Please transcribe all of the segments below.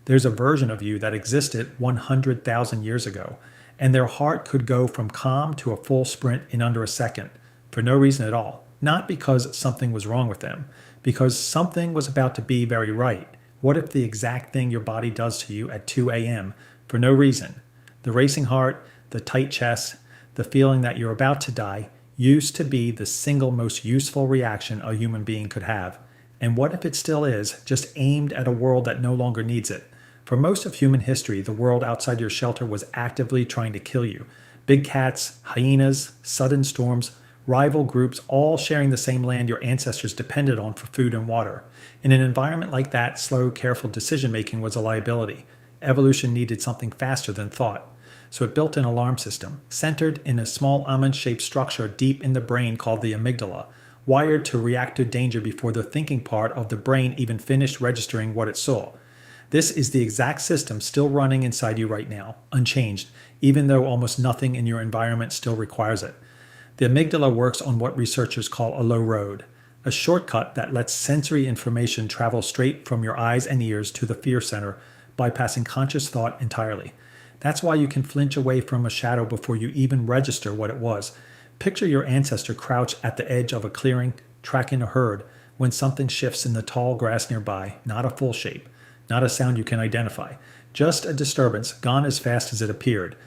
There's a version of you that existed 100,000 years ago, and their heart could go from calm to a full sprint in under a second, for no reason at all. Not because something was wrong with them, because something was about to be very right. What if the exact thing your body does to you at 2 a.m. for no reason? The racing heart, the tight chest, the feeling that you're about to die used to be the single most useful reaction a human being could have. And what if it still is, just aimed at a world that no longer needs it? For most of human history, the world outside your shelter was actively trying to kill you. Big cats, hyenas, sudden storms, rival groups all sharing the same land your ancestors depended on for food and water. In an environment like that, slow, careful decision-making was a liability. Evolution needed something faster than thought. So it built an alarm system, centered in a small almond-shaped structure deep in the brain called the amygdala, wired to react to danger before the thinking part of the brain even finished registering what it saw. This is the exact system still running inside you right now, unchanged, even though almost nothing in your environment still requires it. The amygdala works on what researchers call a low road, a shortcut that lets sensory information travel straight from your eyes and ears to the fear center, bypassing conscious thought entirely. That's why you can flinch away from a shadow before you even register what it was. Picture your ancestor crouched at the edge of a clearing, tracking a herd, when something shifts in the tall grass nearby, not a full shape, not a sound you can identify, just a disturbance gone as fast as it appeared.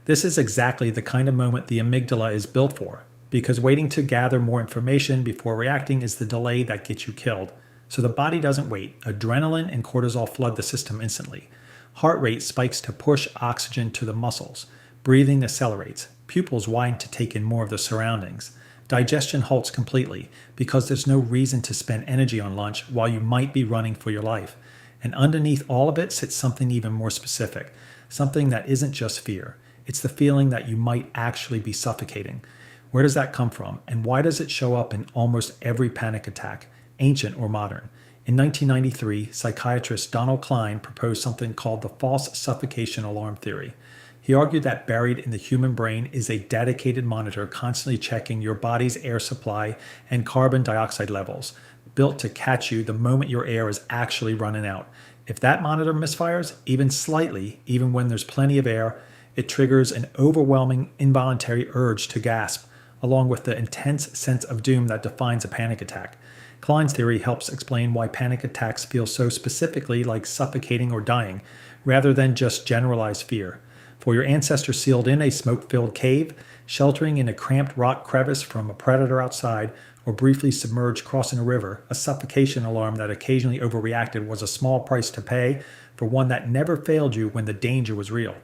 This is exactly the kind of moment the amygdala is built for, because waiting to gather more information before reacting is the delay that gets you killed. So the body doesn't wait. Adrenaline and cortisol flood the system instantly. Heart rate spikes to push oxygen to the muscles. Breathing accelerates. Pupils widen to take in more of the surroundings. Digestion halts completely because there's no reason to spend energy on lunch while you might be running for your life. And underneath all of it sits something even more specific, something that isn't just fear. It's the feeling that you might actually be suffocating. Where does that come from, and why does it show up in almost every panic attack, ancient or modern? In 1993, psychiatrist Donald Klein proposed something called the false suffocation alarm theory. He argued that buried in the human brain is a dedicated monitor constantly checking your body's air supply and carbon dioxide levels, built to catch you the moment your air is actually running out. If that monitor misfires, even slightly, even when there's plenty of air, it triggers an overwhelming involuntary urge to gasp, along with the intense sense of doom that defines a panic attack. Klein's theory helps explain why panic attacks feel so specifically like suffocating or dying, rather than just generalized fear. For your ancestors sealed in a smoke-filled cave, sheltering in a cramped rock crevice from a predator outside, or briefly submerged crossing a river, a suffocation alarm that occasionally overreacted was a small price to pay for one that never failed you when the danger was real.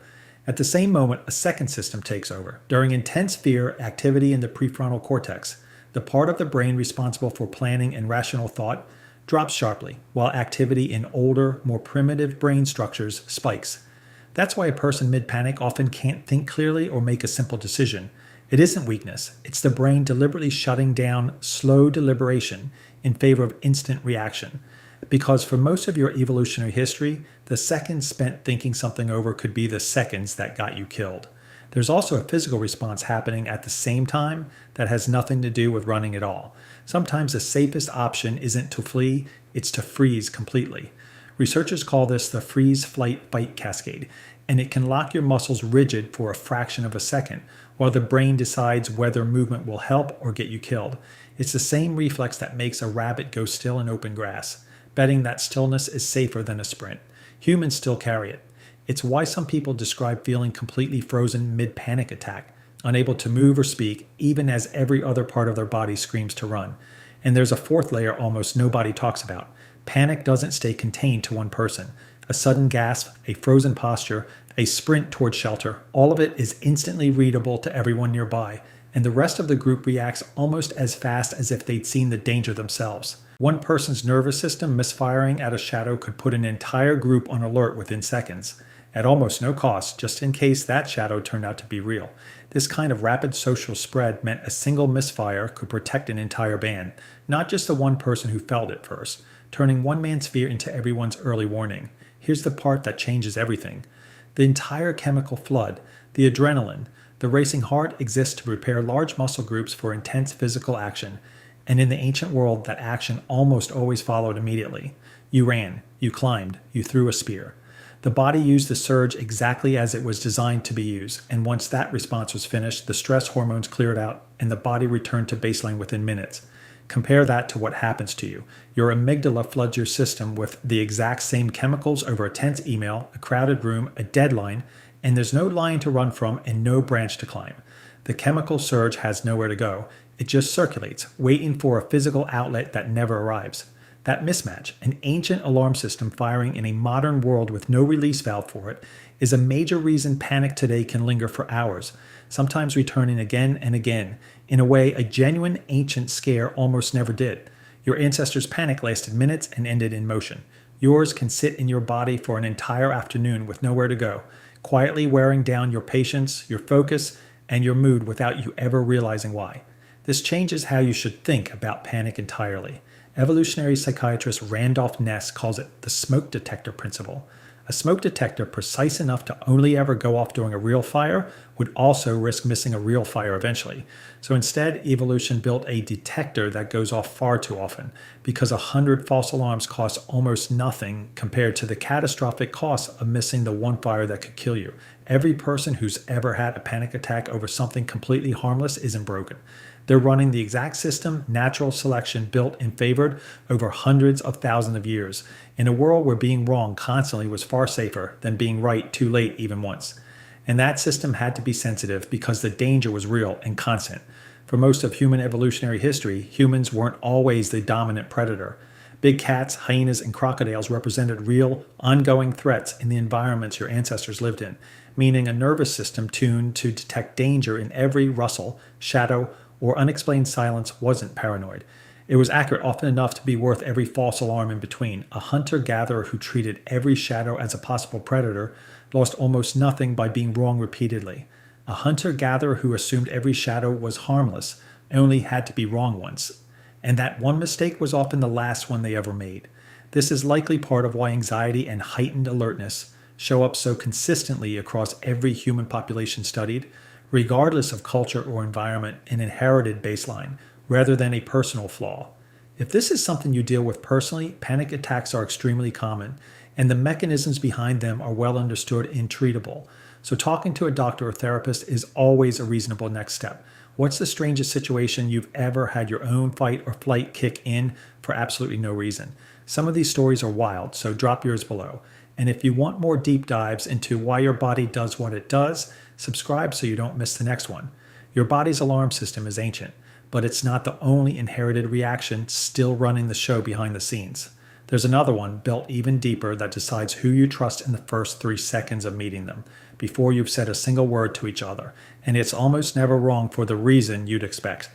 At the same moment, a second system takes over. During intense fear, activity in the prefrontal cortex, the part of the brain responsible for planning and rational thought, drops sharply, while activity in older, more primitive brain structures spikes. That's why a person mid-panic often can't think clearly or make a simple decision. It isn't weakness, it's the brain deliberately shutting down slow deliberation in favor of instant reaction. Because for most of your evolutionary history, the seconds spent thinking something over could be the seconds that got you killed. There's also a physical response happening at the same time that has nothing to do with running at all. Sometimes the safest option isn't to flee, it's to freeze completely. Researchers call this the freeze-flight-fight cascade, and it can lock your muscles rigid for a fraction of a second, while the brain decides whether movement will help or get you killed. It's the same reflex that makes a rabbit go still in open grass, betting that stillness is safer than a sprint. Humans still carry it. It's why some people describe feeling completely frozen mid-panic attack, unable to move or speak, even as every other part of their body screams to run. And there's a fourth layer almost nobody talks about. Panic doesn't stay contained to one person. A sudden gasp, a frozen posture, a sprint toward shelter, all of it is instantly readable to everyone nearby, and the rest of the group reacts almost as fast as if they'd seen the danger themselves. One person's nervous system misfiring at a shadow could put an entire group on alert within seconds, at almost no cost, just in case that shadow turned out to be real. This kind of rapid social spread meant a single misfire could protect an entire band, not just the one person who felt it first, turning one man's fear into everyone's early warning. Here's the part that changes everything. The entire chemical flood, the adrenaline, the racing heart exists to prepare large muscle groups for intense physical action, and in the ancient world, that action almost always followed immediately. You ran, you climbed, you threw a spear. The body used the surge exactly as it was designed to be used, and once that response was finished, the stress hormones cleared out and the body returned to baseline within minutes. Compare that to what happens to you. Your amygdala floods your system with the exact same chemicals over a tense email, a crowded room, a deadline, and there's no line to run from and no branch to climb. The chemical surge has nowhere to go. It just circulates, waiting for a physical outlet that never arrives. That mismatch, an ancient alarm system firing in a modern world with no release valve for it, is a major reason panic today can linger for hours, sometimes returning again and again, in a way a genuine ancient scare almost never did. Your ancestors' panic lasted minutes and ended in motion. Yours can sit in your body for an entire afternoon with nowhere to go, quietly wearing down your patience, your focus, and your mood without you ever realizing why. This changes how you should think about panic entirely. Evolutionary psychiatrist Randolph Nesse calls it the smoke detector principle. A smoke detector precise enough to only ever go off during a real fire would also risk missing a real fire eventually. So instead, evolution built a detector that goes off far too often, because 100 false alarms cost almost nothing compared to the catastrophic cost of missing the one fire that could kill you. Every person who's ever had a panic attack over something completely harmless isn't broken. They're running the exact system natural selection built and favored over hundreds of thousands of years, in a world where being wrong constantly was far safer than being right too late even once. And that system had to be sensitive because the danger was real and constant. For most of human evolutionary history, humans weren't always the dominant predator. Big cats, hyenas, and crocodiles represented real, ongoing threats in the environments your ancestors lived in, meaning a nervous system tuned to detect danger in every rustle, shadow, or unexplained silence wasn't paranoid. It was accurate often enough to be worth every false alarm in between. A hunter-gatherer who treated every shadow as a possible predator lost almost nothing by being wrong repeatedly. A hunter-gatherer who assumed every shadow was harmless only had to be wrong once. And that one mistake was often the last one they ever made. This is likely part of why anxiety and heightened alertness show up so consistently across every human population studied, regardless of culture or environment, an inherited baseline, rather than a personal flaw. If this is something you deal with personally, panic attacks are extremely common, and the mechanisms behind them are well understood and treatable. So talking to a doctor or therapist is always a reasonable next step. What's the strangest situation you've ever had your own fight or flight kick in for absolutely no reason? Some of these stories are wild, so drop yours below. And if you want more deep dives into why your body does what it does, subscribe so you don't miss the next one. Your body's alarm system is ancient, but it's not the only inherited reaction still running the show behind the scenes. There's another one built even deeper that decides who you trust in the first 3 seconds of meeting them, before you've said a single word to each other, and it's almost never wrong for the reason you'd expect.